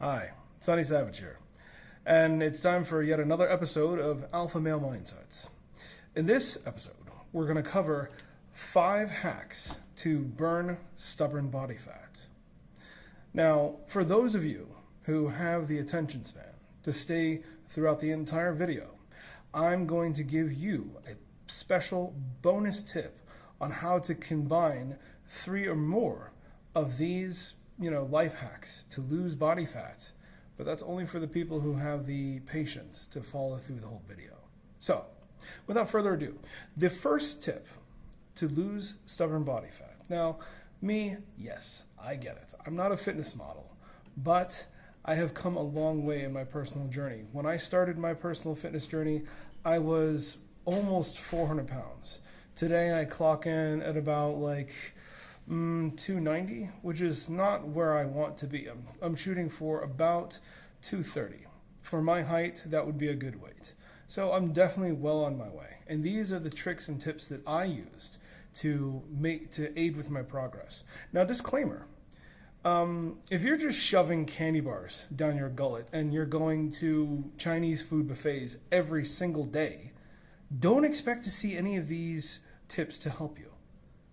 Hi, Sonny Savage here, and it's time for yet another episode of Alpha Male Mindsets. In this episode, we're going to cover 5 hacks to burn stubborn body fat. Now, for those of you who have the attention span to stay throughout the entire video, I'm going to give you a special bonus tip on how to combine 3 or more of these life hacks to lose body fat, but that's only for the people who have the patience to follow through the whole video. So, without further ado, the first tip to lose stubborn body fat. Now, yes, I get it. I'm not a fitness model, but I have come a long way in my personal journey. When I started my personal fitness journey, I was almost 400 pounds. Today I clock in at about 290, which is not where I want to be. I'm shooting for about 230. For my height, that would be a good weight. So I'm definitely well on my way. And these are the tricks and tips that I used to aid with my progress. Now, disclaimer. If you're just shoving candy bars down your gullet and you're going to Chinese food buffets every single day, don't expect to see any of these tips to help you.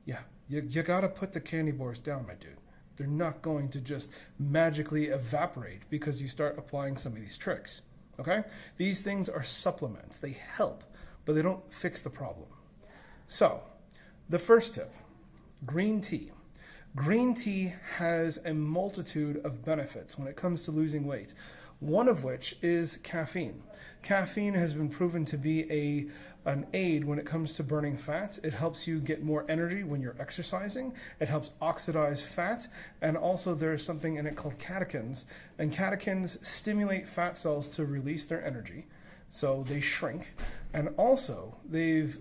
Yeah. You gotta put the candy bars down, my dude. They're not going to just magically evaporate because you start applying some of these tricks, okay? These things are supplements. They help, but they don't fix the problem. So, the first tip, green tea. Green tea has a multitude of benefits when it comes to losing weight, one of which is caffeine. Caffeine has been proven to be an aid when it comes to burning fat. It helps you get more energy when you're exercising. It helps oxidize fat, and also there's something in it called catechins, and catechins stimulate fat cells to release their energy, so they shrink. And also,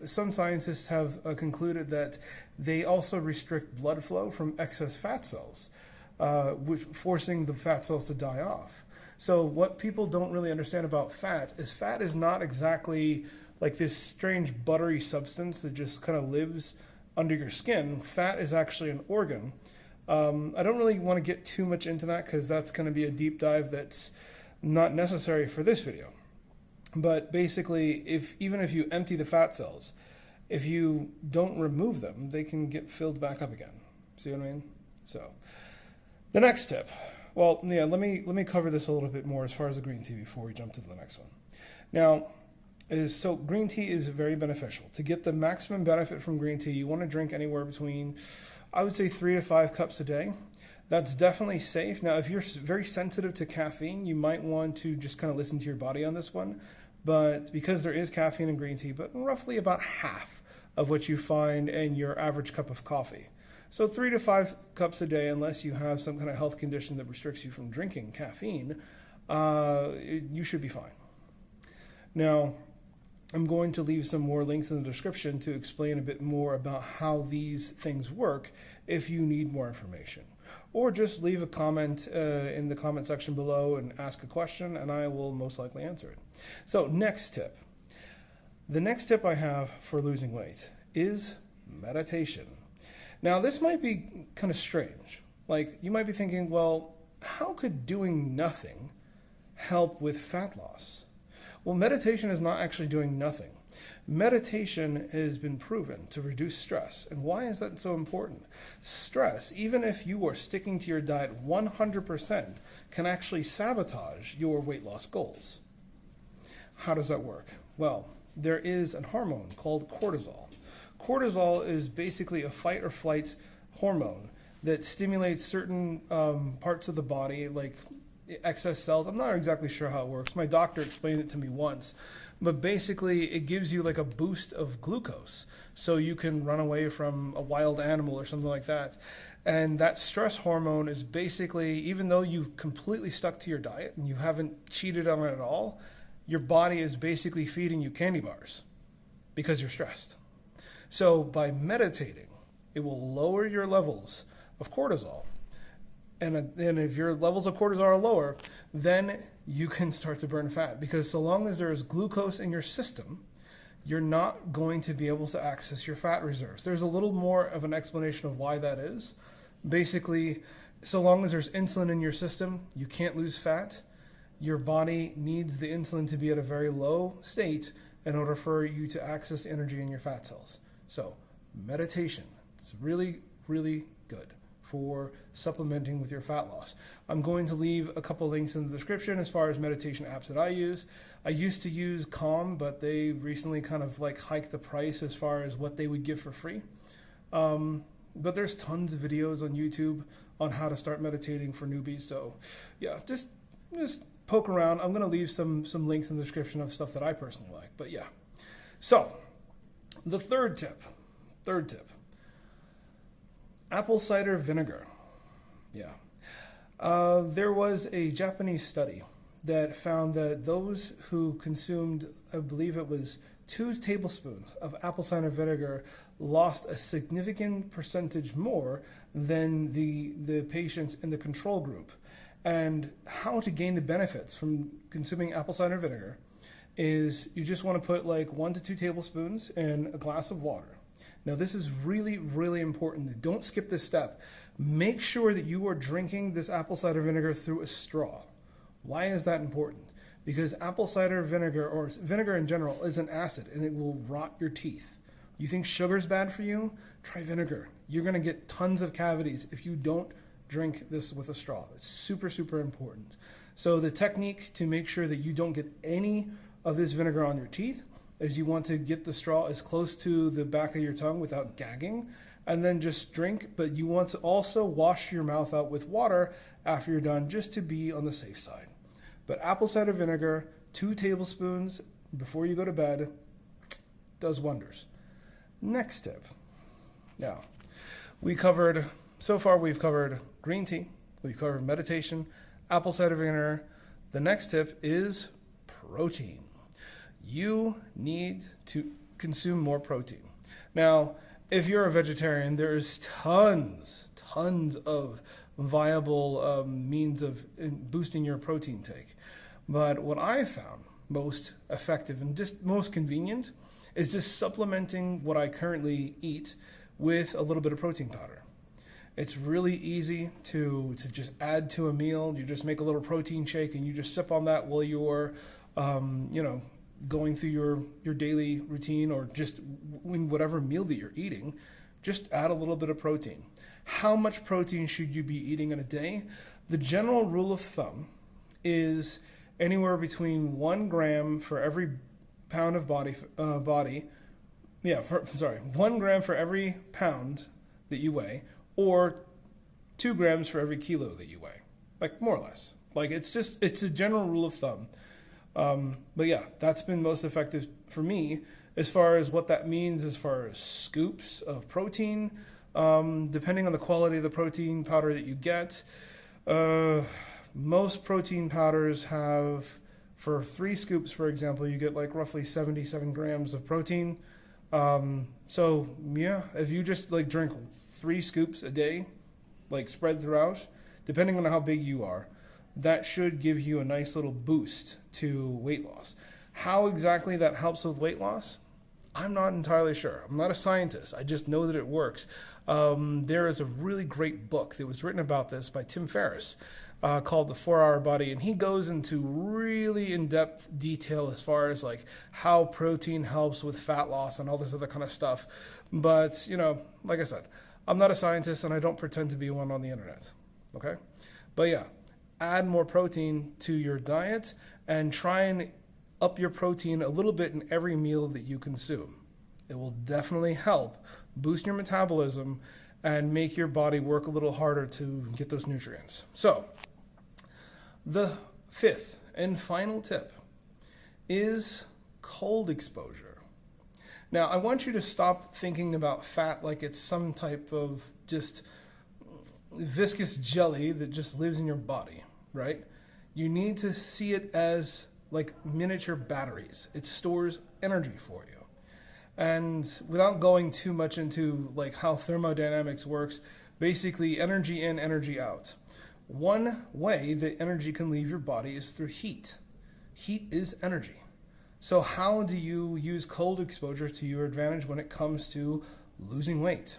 some scientists have concluded that they also restrict blood flow from excess fat cells, forcing the fat cells to die off. So what people don't really understand about fat is not exactly like this strange buttery substance that just kind of lives under your skin. Fat is actually an organ. I don't really want to get too much into that because that's going to be a deep dive that's not necessary for this video. But basically, even if you empty the fat cells, if you don't remove them, they can get filled back up again. See what I mean? So, the next tip. Well, yeah, let me cover this a little bit more as far as the green tea before we jump to the next one. Now, green tea is very beneficial. To get the maximum benefit from green tea, you want to drink anywhere between, I would say, 3 to 5 cups a day. That's definitely safe. Now, if you're very sensitive to caffeine, you might want to just kind of listen to your body on this one. But because there is caffeine in green tea, but roughly about half of what you find in your average cup of coffee. So 3 to 5 cups a day, unless you have some kind of health condition that restricts you from drinking caffeine, you should be fine. Now, I'm going to leave some more links in the description to explain a bit more about how these things work if you need more information. Or just leave a comment in the comment section below and ask a question, and I will most likely answer it. So, next tip. The next tip I have for losing weight is meditation. Now, this might be kind of strange. You might be thinking, well, how could doing nothing help with fat loss? Well, meditation is not actually doing nothing. Meditation has been proven to reduce stress. And why is that so important? Stress, even if you are sticking to your diet 100%, can actually sabotage your weight loss goals. How does that work? Well, there is a hormone called cortisol. Cortisol is basically a fight or flight hormone that stimulates certain parts of the body, like excess cells. I'm not exactly sure how it works. My doctor explained it to me once. But basically, it gives you like a boost of glucose so you can run away from a wild animal or something like that. And that stress hormone is basically, even though you've completely stuck to your diet and you haven't cheated on it at all, your body is basically feeding you candy bars because you're stressed. So by meditating, it will lower your levels of cortisol. And if your levels of cortisol are lower, then you can start to burn fat. Because so long as there is glucose in your system, you're not going to be able to access your fat reserves. There's a little more of an explanation of why that is. Basically, So long as there's insulin in your system, you can't lose fat. Your body needs the insulin to be at a very low state in order for you to access energy in your fat cells. So meditation, it's really, really good for supplementing with your fat loss. I'm going to leave a couple links in the description as far as meditation apps that I use. I used to use Calm, but they recently kind of like hiked the price as far as what they would give for free. But there's tons of videos on YouTube on how to start meditating for newbies. So yeah, just poke around. I'm going to leave some links in the description of stuff that I personally like. But yeah. So the third tip, apple cider vinegar. Yeah. There was a Japanese study that found that those who consumed, I believe it was 2 tablespoons of apple cider vinegar lost a significant percentage more than the patients in the control group. And how to gain the benefits from consuming apple cider vinegar is you just want to put like 1 to 2 tablespoons in a glass of water. Now this is really, really important. Don't skip this step. Make sure that you are drinking this apple cider vinegar through a straw. Why is that important? Because apple cider vinegar, or vinegar in general, is an acid and it will rot your teeth. You think sugar's bad for you? Try vinegar. You're going to get tons of cavities if you don't drink this with a straw. It's super, super important. So the technique to make sure that you don't get any of this vinegar on your teeth is you want to get the straw as close to the back of your tongue without gagging, and then just drink. But you want to also wash your mouth out with water after you're done, just to be on the safe side. But apple cider vinegar, 2 tablespoons before you go to bed, does wonders. Next tip. Now, so far we've covered green tea, we've covered meditation, apple cider vinegar. The next tip is protein. You need to consume more protein. Now, if you're a vegetarian, there's tons of viable means of boosting your protein take. But what I found most effective and just most convenient is just supplementing what I currently eat with a little bit of protein powder. It's really easy to just add to a meal. You just make a little protein shake and you just sip on that while you're going through your daily routine, or just in whatever meal that you're eating. Just add a little bit of protein. How much protein should you be eating in a day? The general rule of thumb is anywhere between 1 gram for every pound of 1 gram for every pound that you weigh, or 2 grams for every kilo that you weigh. Like, more or less. Like, it's a general rule of thumb. But yeah, that's been most effective for me as far as what that means as far as scoops of protein, depending on the quality of the protein powder that you get. Most protein powders have, for 3 scoops, for example, you get like roughly 77 grams of protein. So yeah, if you just like drink 3 scoops a day, like spread throughout, depending on how big you are, that should give you a nice little boost to weight loss. How exactly that helps with weight loss, I'm not entirely sure. I'm not a scientist. I just know that it works. There is a really great book that was written about this by Tim Ferriss called The 4-Hour Body, and he goes into really in-depth detail as far as like how protein helps with fat loss and all this other kind of stuff. But, like I said, I'm not a scientist and I don't pretend to be one on the internet. Okay? But yeah, add more protein to your diet and try and up your protein a little bit in every meal that you consume. It will definitely help boost your metabolism and make your body work a little harder to get those nutrients. So, the 5th and final tip is cold exposure. Now, I want you to stop thinking about fat like it's some type of just viscous jelly that just lives in your body, right? You need to see it as like miniature batteries. It stores energy for you. And without going too much into like how thermodynamics works, basically energy in, energy out. One way that energy can leave your body is through heat. Heat is energy. So how do you use cold exposure to your advantage when it comes to losing weight?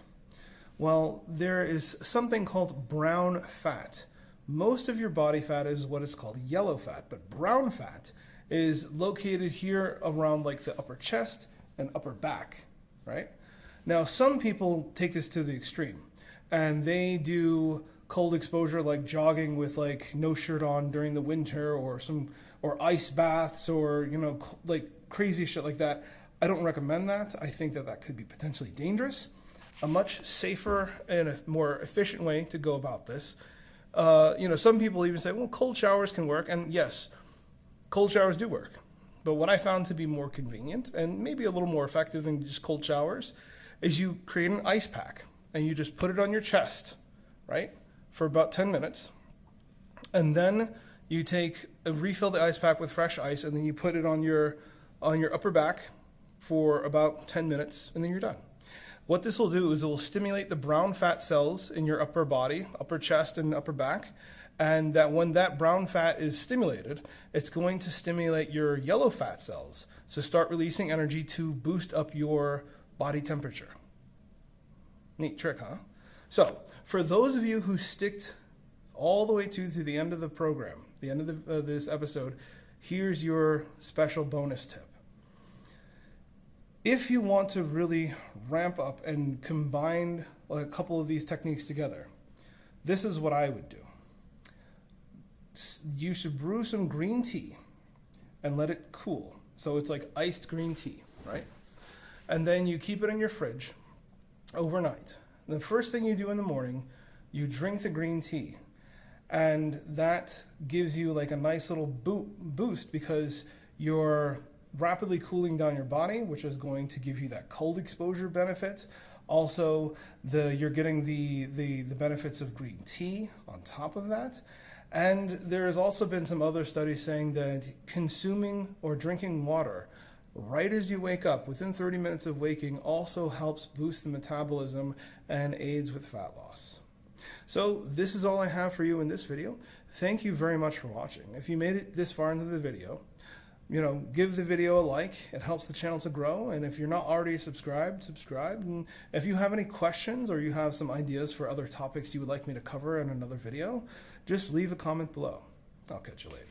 Well, there is something called brown fat. Most of your body fat is what is called yellow fat, but brown fat is located here around like the upper chest and upper back, right? Now, some people take this to the extreme and they do cold exposure like jogging with like no shirt on during the winter or ice baths or like crazy shit like that. I don't recommend that. I think that that could be potentially dangerous. A much safer and a more efficient way to go about this. Some people even say, well, cold showers can work, and yes, cold showers do work. But what I found to be more convenient and maybe a little more effective than just cold showers is you create an ice pack and you just put it on your chest, right, for about 10 minutes. And then you refill the ice pack with fresh ice, and then you put it on your upper back for about 10 minutes, and then you're done. What this will do is it will stimulate the brown fat cells in your upper body, upper chest and upper back, and that when that brown fat is stimulated, it's going to stimulate your yellow fat cells. So start releasing energy to boost up your body temperature. Neat trick, huh? So for those of you who sticked all the way to the end of the program, the end of this episode, here's your special bonus tip. If you want to really ramp up and combine a couple of these techniques together, this is what I would do. You should brew some green tea and let it cool. So it's like iced green tea, right? And then you keep it in your fridge overnight. The first thing you do in the morning, you drink the green tea. And that gives you like a nice little boost because you're rapidly cooling down your body, which is going to give you that cold exposure benefit. Also, you're getting the benefits of green tea on top of that. And there has also been some other studies saying that consuming or drinking water right as you wake up, within 30 minutes of waking, also helps boost the metabolism and aids with fat loss. So this is all I have for you in this video. Thank you very much for watching. If you made it this far into the video, give the video a like. It helps the channel to grow. And if you're not already subscribed, subscribe. And if you have any questions or you have some ideas for other topics you would like me to cover in another video, just leave a comment below. I'll catch you later.